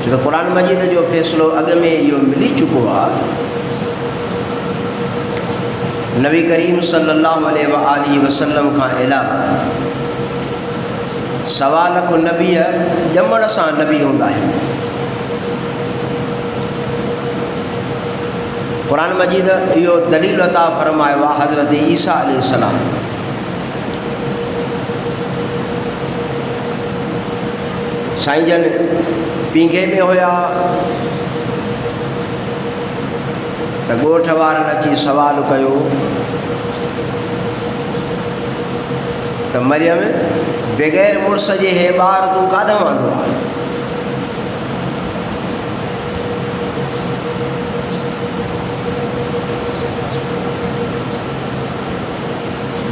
छो त क़ुरान मजीद जो फ़ैसिलो अॻ में इहो मिली चुको आहे। नबी करीम सल्लल्लाहु अलैहि वसल्लम खां अलावा सवा लख नबी ॼमण सां नबी हूंदा आहिनि। क़ुरान मजीद इहो दलील अता फ़रमायो आहे हज़रत ईसा अलैहिस्सलाम साईं जन पींघे में हुया त ॻोठ वारनि अची सवाल कयो त मरियम बग़ैर मुड़ुस जे हे ॿार तूं काॾां वांदो आहे?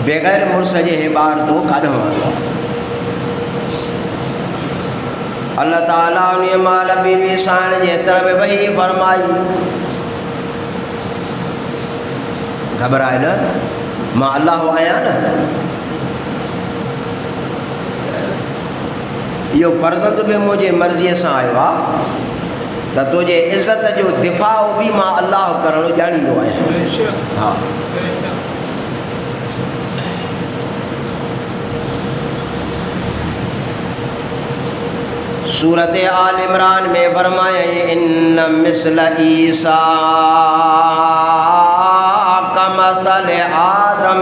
बग़ैर मुड़ुस जे हे ॿार तूं काॾां वांदो आहे? अल्लाह ताला उन माल बीबी साण जे तरफ़ वही फरमाई, घबराए न, मां अल्लाह आहियां न। इहो फ़र्ज़ंद बि मुंहिंजे मर्ज़ीअ सां आयो आहे त तुंहिंजे इज़त जो दिफ़ाउ बि मां अल्लाह करणु ॼाणींदो आहियां। हा, सूरत आल इमरान में फरमाया इन मिस्ल ईसा कमसल आदम।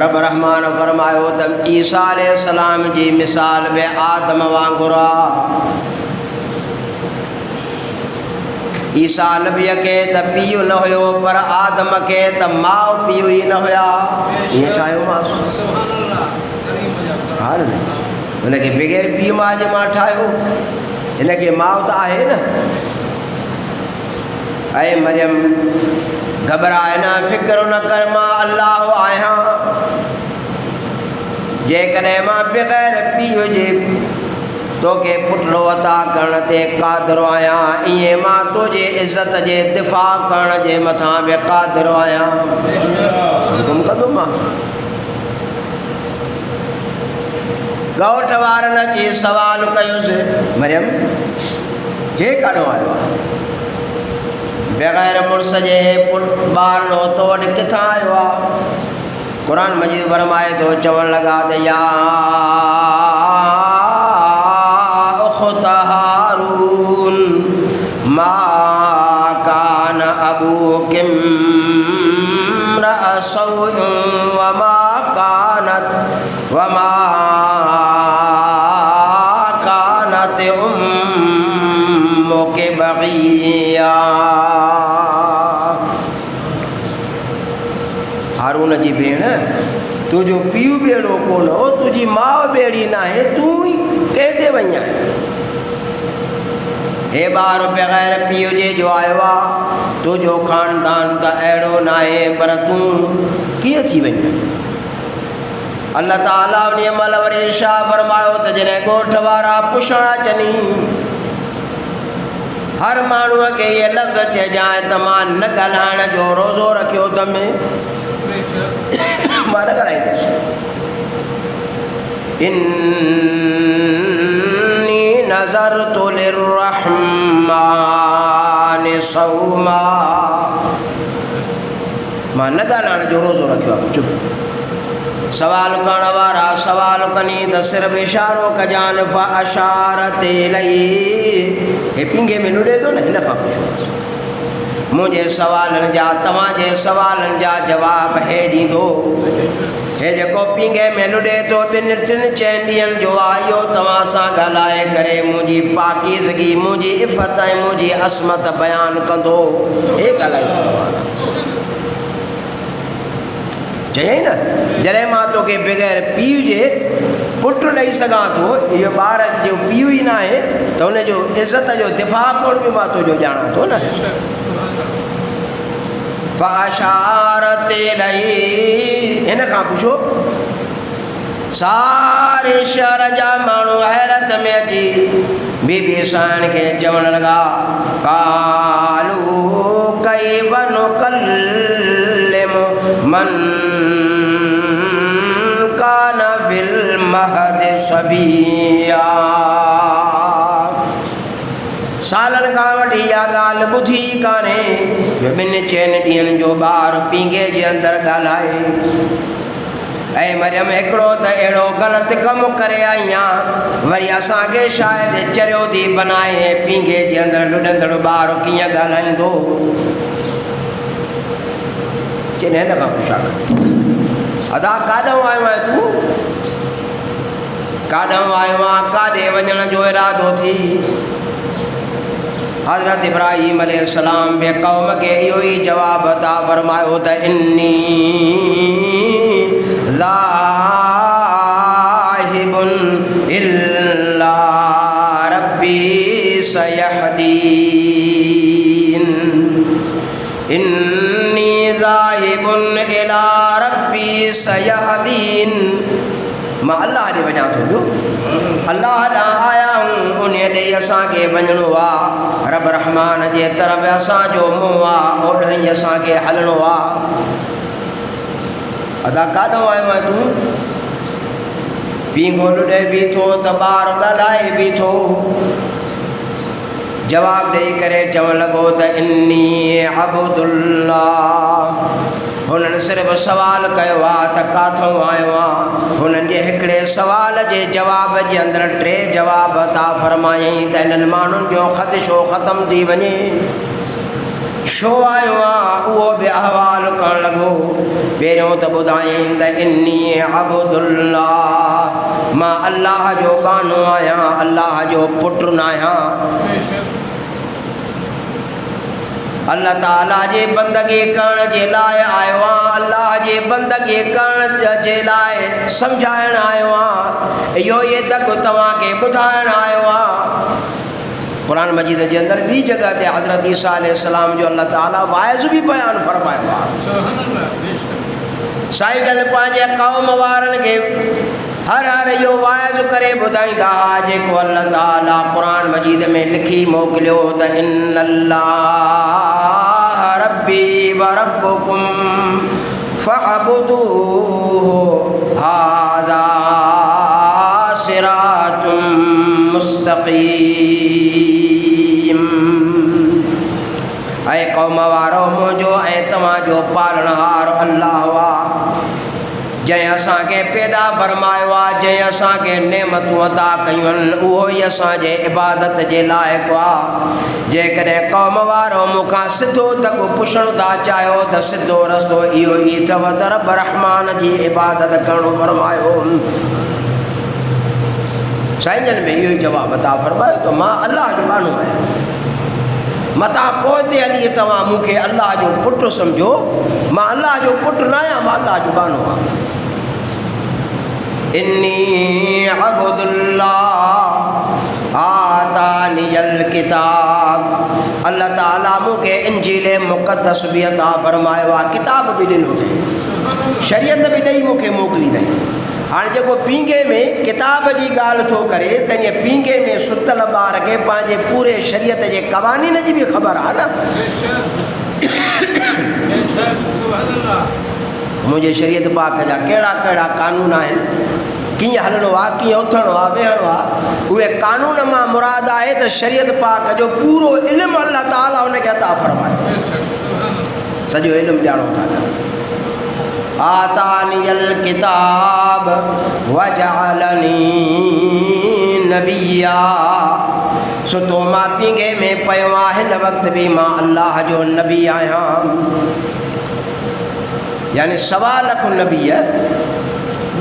रब रहमान फरमायो त ईसा अलैहिस्सलाम जी मिसाल बि आदम वांगुरु आहे। ईसा नबीअ खे त पीउ न हुयो पर आदम खे त माउ पीउ ई न हुया। ईअं ठाहियोमांसि, हा न, हुनखे बग़ैर पीउ माउ जे मां ठाहियो, हिनखे माउ त आहे न। ऐं मरियम घबराए न, फ़िक्र न कर, मां अल्लाह आहियां। जेकॾहिं मां बग़ैर पीउ जे तोखे पुटड़ो अता करण ते क़ादिर आहियां, ईअं मां तुंहिंजे इज़त जे दिफ़ा करण जे मथां बि क़ादिर आहियां। हुकुम कंदुमि मां। ॻोठ वारनि अची सवाल कयोसि, मरियम हे काॾों आयो आहे? बग़ैर मुड़ुस जे ॿारड़ो तो वटि किथां आयो आहे? क़ुरान मजीद फरमाए थो, चवणु लॻा त या उख़्त हारून मा कान अबूकी इम्रअ सौइन वमा कानत उम्मुकी बग़िया। हारून जी भेण, तुंहिंजो पीउ ॿेड़ो कोन हो, तुंहिंजी माउ ॿेड़ी न आहे, तूं ई कंहिं वई आहीं? हे ॿार बग़ैर पीउ जे जो आयो आहे, तुंहिंजो ख़ानदान त अहिड़ो न आहे, पर तूं कीअं थी वई आहीं? अल्लाह ताला उन महिल वरी इरशाद फरमायो त जॾहिं ॻोठ वारा पुछण अचनि, हर माण्हूअ खे इहे लफ़्ज़ चइजांइ त मां न ॻाल्हाइण जो रोज़ो रखियो अथमि, मां न ॻाल्हाईंदुसि। इन्नी नज़रतु लिर्रहमानि सौमा, मां न ॻाल्हाइण जो रोज़ो रखियो आहे। चुप। सवाल करण वारा सवाल कनि त सिर्फ़ु इशारो कजानि, फ़अशारत इलैहि, हे पींघे में लुॾे थो न, हिन खां पुछो। मुंहिंजे सवालनि जा, तव्हांजे सवालनि जा जवाब हे ॾींदो। हे जेको पींघे में लुॾे थो, ॿिनि टिनि चइनि ॾींहंनि जो आहे, इहो तव्हां सां ॻाल्हाए करे मुंहिंजी पाकीज़गी, मुंहिंजी इफ़त ऐं मुंहिंजी असमत बयानु कंदो। हे ॻाल्हाईंदो चयईं न, जॾहिं मां तोखे बग़ैर पीउ जे पुटु ॾेई सघां थो, इहो ॿार जो पीउ ई न आहे, त हुनजो इज़त जो दिफ़ा करण बि मां तुंहिंजो ॼाणा थो न। फ़अशारत इलैहि, हिन खां पुछो। सारे शहर जा माण्हू हैरत में अची बीबी साण खे चवण लॻा, कालू कैफ़ नुकल्लिमु मन المهد صبيا। सालन खां वठी इहा ॻाल्हि ॿुधी कान्हे जो ॿिनि चइनि ॾींहंनि जो ॿारु पींघे जे अंदरि ॻाल्हाए। ऐं मरियम हिकिड़ो त अहिड़ो ग़लति कमु करे आई आहे, वरी असांखे शायदि चरियो थी बनाए पींघे जे अंदरि लुॾंदड़ ॿारु कीअं ॻाल्हाईंदो। चई हिन खां पुछा अदा काॾों आयो आहे तूं, काॾों आयो आहे, काॾे वञण जो इरादो थी। हज़रत इब्राहीम अलैहिस्सलाम बि क़ौम खे इहो ई जवाबु अता फरमायो त इन्नी ज़ाहिबुन इल्ला रब्बी सयहदीन। इन्नी ज़ाहिबुन इला रब्बी सयहदीन। मां अल्लाह ॾे वञा थो पियो, अल्लाह ॾांहुं आया हूं, उन ॾे असांखे वञिणो आहे। रब रहमान जे तरफ़ असांजो मुंहुं आहे, ओॾांहुं असांखे हलणो आहे। अदा काॾों आयो आहे तूं? पींघो लुॾे बीठो त ॿारु ॻाल्हाए बीठो। जवाबु ॾेई करे चवणु लॻो त इन्नी अब्दुल्लाह। हुननि सिर्फ़ु सवालु कयो आहे त काथों आयो आहे। हुननि जे हिकिड़े सुवाल जे जवाब जे अंदरि टे जवाब अता फरमायईं त इन्हनि माण्हुनि जो ख़दशो ख़तमु थी वञे। छो आयो आहे उहो बि अहवालु करणु लॻो। पहिरियों त ॿुधायईं त इन्नी अब्दुल्लाह, मां अल्लाह जो बानो आहियां, अल्लाह जो पुटु न आहियां। अल्लाह ताला जे बंदगी करण जे लाइ आयो आहियां, अल्लाह जे बंदगी करण जे लाइ सम्झाइण आयो आहियां। इहो ई तक तव्हांखे ॿुधाइण आयो आहियां। क़ुरान मजीद जे अंदरि ॿी जॻह ते हज़रत ईसा अलैहिस्सलाम जो अल्लाह ताला वाइज़ बि बयानु फरमायो आहे। साईं जन पंहिंजे क़ौम वारनि खे हर हर इहो वाइज़ करे ॿुधाईंदा हुआ जेको अल्लाह ताला क़ुरान मजीद में लिखी मोकिलियो त इन्नल्लाह रब्बी व रब्बुकुम फअबुदूहु हाज़ा सिरातुम मुस्तक़ीम। ऐं क़ौम वारो मुंहिंजो ऐं तव्हांजो पालणहार अल्लाह आहे, जंहिं असांखे पैदा फरमायो आहे, जंहिं असांखे नेमतूं अता कयूं आहिनि, उहो ई असांजे इबादत जे लाइक़ु आहे। जेकॾहिं क़ौम वारो मूंखां सिधो तक पुछणु था चाहियो त सिधो रस्तो इहो ई अथव त रब रहमान जी इबादत करणु फरमायो। साईं जन में इहो ई जवाबु अता फरमायो त मां अल्लाह जो बानो आहियां। मथां पोइ ते हली तव्हां मूंखे अल्लाह जो पुटु सम्झो, मां अल्लाह जो पुटु न आहियां, मां अल्लाह जो बानो आहियां। इन्नी अब्दुल्लाह आतानियल किताब। अल्लाह ताला मूंखे इंजील मुक़द्दस बि अता फरमायो आहे, किताब बि ॾिनो अथई, शरीयत बि ॾेई मूंखे मोकिली अथई। हाणे जेको पींघे में किताब जी ॻाल्हि थो करे त इन पींघे में सुतल ॿार खे पंहिंजे पूरे शरीयत जे क़वानीन जी बि ख़बर आहे न। मुंहिंजे शरीयत पाक जा कहिड़ा कहिड़ा कानून आहिनि, कीअं हलणो आहे, कीअं उथणो आहे, वेहणो आहे, उहे कानून मां मुराद आहे त शरीयत पाक जो पूरो इल्मु अल्लाह ताला हुनखे अता फरमायो, सॼो इल्मु ॼाणो था। आतानियल किताब वजअलनी नबिया। सुतो मां पींघे में पियो आहे, हिन वक़्त बि मां अल्लाह जो नबी आहियां। यानी 1.25 लख नबी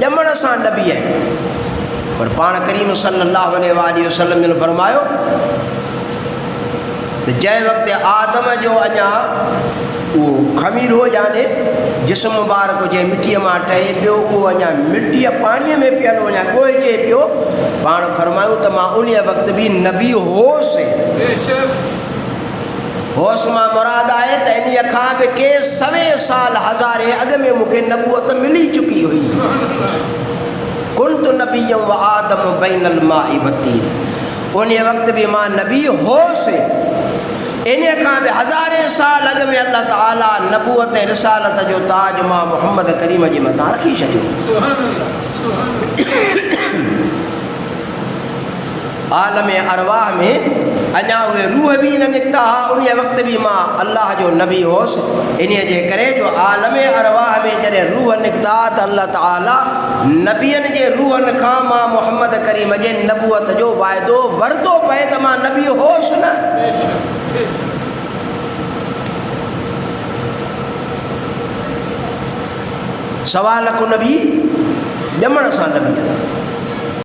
ॼमण सां नबी आहिनि, पर पाण करीम सल्लल्लाहु अलैहि वसल्लम ने फरमायो त जंहिं वक़्तु आदम जो अञा उहो ख़मीर हो, यानी जिस्म मुबारक जे मिटीअ मां ठहे पियो, उहो अञा मिटीअ पाणीअ में पियल अञा ॻोहिजे पियो, पाण फरमायूं त मां उन वक़्तु बि नबी होसि। होश मां मुराद आहे त इन खां बि के 100 साल हज़ारे अॻु में मूंखे नबूअत मिली चुकी हुई। कुंत नबीयम व आदम बैनल माई वतीन। उन वक़्तु बि मां नबी होसि। इन खां बि हज़ारे साल अॻु में अल्लाह ताला नबूअत ऐं रिसालत जो ताज मां मुहम्मद करीम जे मथां रखी छॾियो। आलम अरवाह में अञा उहे रूह भी न निकिता हा। उन वक़्तु बि मां अल्लाह जो नबी हुउसि। इन जे करे जो आलम अरवाह में जॾहिं रूह निकिता त अल्लाह ताला नबियनि जे रूहनि खां मां मुहम्मद करीम जे नबूअत जो वाइदो वरितो पए त मां नबी हुउसि न। सवा लख नबी ॼमण सां नबी